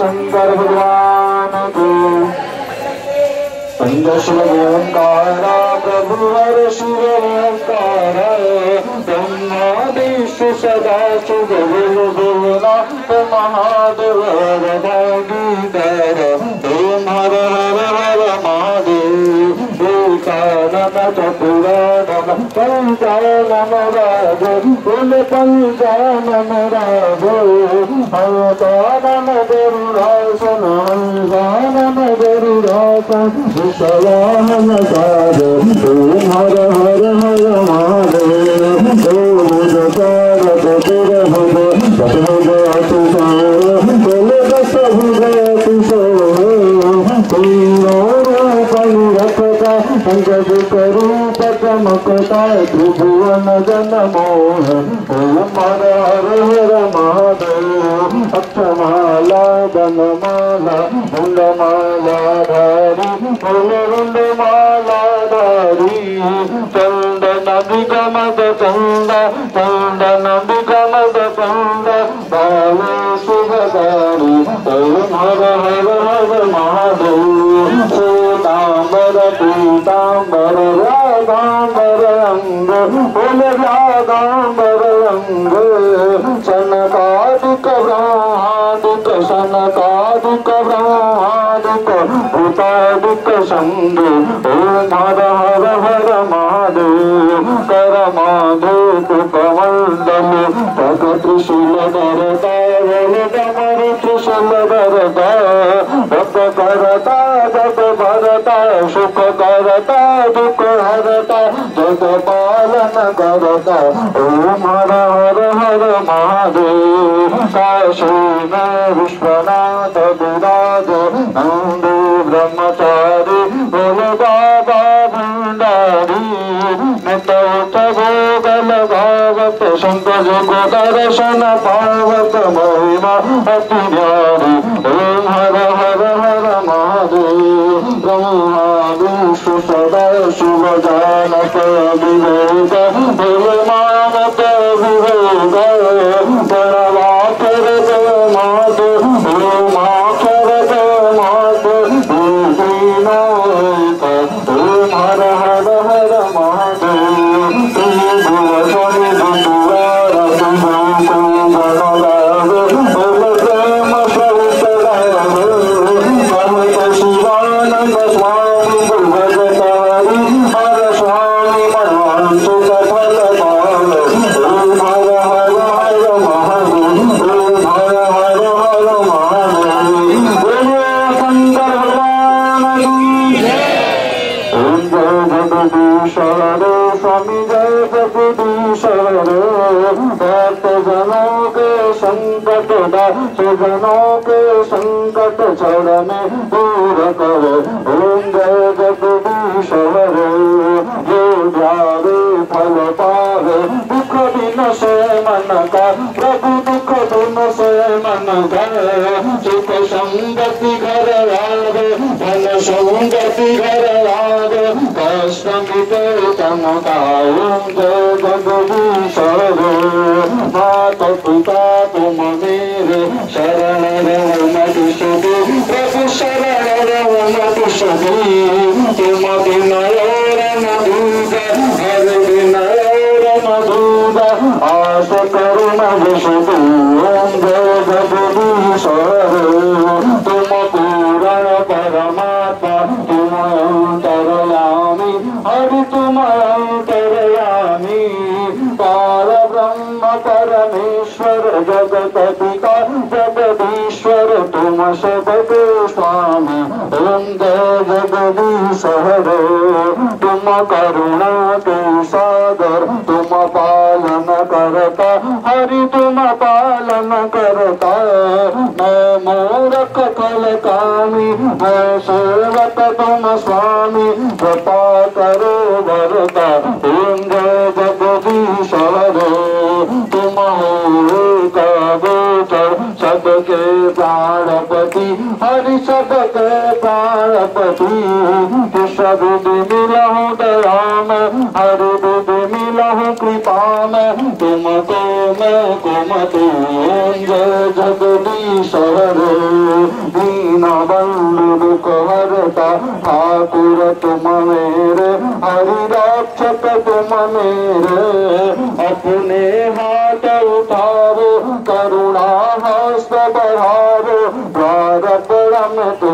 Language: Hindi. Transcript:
शंकर भगवान को पंचशिव ओंकारा प्रभु हर शिव ओंकारा ब्रह्मा विष्णु सदा शिव भोलेनाथ महादेव भागीदार ओम हर हर हर महादेव एकानन चतुरानन पंचानन राज कुल पंचानन राज हवतानन गरुडासन हंसानन गरुडासन विषवाहन साज ओम हर हर हर महादेव ओम जकार चतुर भुज चतुर्भुज तुषार कुलदश भुज तुषार रखता पंचभूत रूप चमकता त्रिभुवन जन मोह ओम हर हर हर महादेव अक्षमाला वनमाला मुंडमाला धारी मुंडमाला धारी चंदन विगमद चंद चंदन विगमद चंद बाले शुभकारी ओम हर हर हर महादेव पीतांबर पीतांबर रागांबर अंग बोल रागांबर अंग सनकादिक ब्रह्मादिक सनकादिक ब्रह्मादिक भूतादिक संग ओम हर हर हर महादेव कर माधव कमंडल तक त्रिशूल धरता बोल डमर त्रिशूल धरता जप करता जप भरता सुख करता दुख हरता जग पालन करता ओम हर हर हर महादेव काशी में विश्वनाथ विराज नंदू ब्रह्मचारी बोल बाबा भंडारी नित भोग लगावत शंकर को दर्शन पावत महिमा अति न्यारी ओम हर हर हर महादेव ब्रह्मा विष्णु सदा शिव जानक विवेक देव मानक विवेक बड़वाकर जय मात माकर जय मात श्रीनाथ ओम हर हर हर महादेव त्रिभुवन दुआर प्रेम सहित शिवानंद स्वामी भजतारी हर स्वामी मनवंत फल पाल ओम हर हर हर महादेव ओम हर हर हर महादेव बोलो शंकर भगवान की ओम जय जगदीश्वर स्वामी जय जगदीश्वर भक्त जनों के संकट जनों के संकट क्षण में दूर करे ओम जय जगदीश्वर जो जावे फल पावे दुख दिन से मन का प्रभु दुख दिन से मन का सुख संगति घर आवे धन संगति घर आवे कष्ट मिटे चमका ओम जय जगदीश्वर माता पिता तुम मेरे शरण रहो मधुसूदन प्रभु शरण रहो मधुसूदन तुम बिन और न दूजा हर बिन और न दूजा आस करो मधुसूदन ओम जय जगदीश्वर तुम पूर्ण परमात्मा तुम अंतर्यामी हरि तुम अंतर्यामी पार ब्रह्म परमेश्वर जगत पिता जगदीश्वर तुम सबके स्वामी ओम जय जगदीश्वर तुम करुणा के सागर तुम पालन करता हरि तुम पालन करता मैं मूर्ख कल कामी मैं सेवक तुम स्वामी कृपा करो वरता ओम जय जगदीश्वर तुम हो का गोचर सबके प्राणपति हरि सबके प्राणपति कृष्ण विधि मिलहु दया में हरि विधि मिलहु कृपा में तुम तो मैं कुम तो जय जगदीश हरे दीन बंधु दुख हरता ठाकुर तुम मेरे हरि रक्षक तुम मेरे अपने